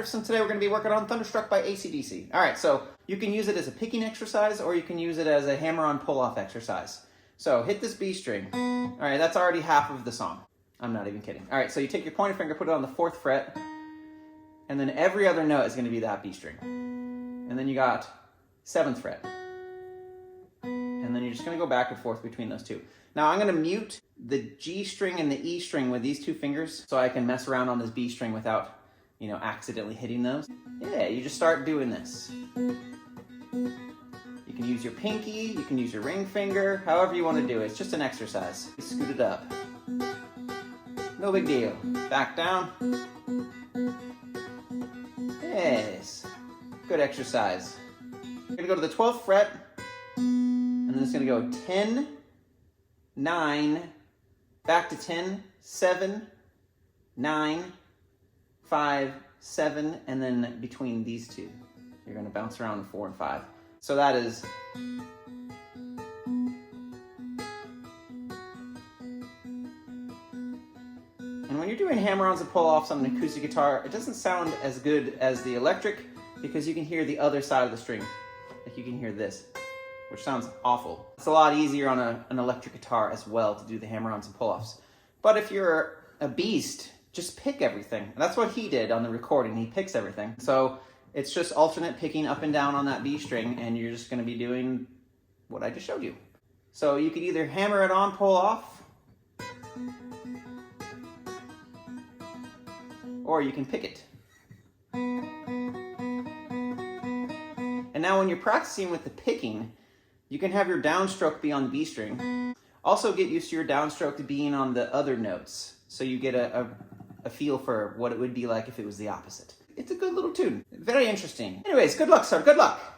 Riffs, and today we're going to be working on Thunderstruck by AC/DC. Alright, so you can use it as a picking exercise, or you can use it as a hammer-on pull-off exercise. So hit this B string. Alright, that's already half of the song. I'm not even kidding. Alright, so you take your pointer finger, put it on the 4th fret, and then every other note is going to be that B string. And then you got 7th fret. And then you're just going to go back and forth between those two. Now I'm going to mute the G string and the E string with these two fingers so I can mess around on this B string without, accidentally hitting those. Yeah, you just start doing this. You can use your pinky, you can use your ring finger, however you want to do it. It's just an exercise. Scoot it up. No big deal. Back down. Yes. Good exercise. You're going to go to the 12th fret, and then it's going to go 10, 9, back to 10, 7, 9, 5, 7, and then between these two, you're going to bounce around 4 and 5. So that is... And when you're doing hammer-ons and pull-offs on an acoustic guitar, it doesn't sound as good as the electric because you can hear the other side of the string. Like you can hear this, which sounds awful. It's a lot easier on an electric guitar as well to do the hammer-ons and pull-offs. But if you're a beast, just pick everything. And that's what he did on the recording. He picks everything. So it's just alternate picking up and down on that B string, and you're just going to be doing what I just showed you. So you could either hammer it on, pull off, or you can pick it. And now when you're practicing with the picking, you can have your downstroke be on the B string. Also get used to your downstroke being on the other notes, so you get a feel for what it would be like if it was the opposite. It's a good little tune. Very interesting. Anyways, good luck, sir. Good luck.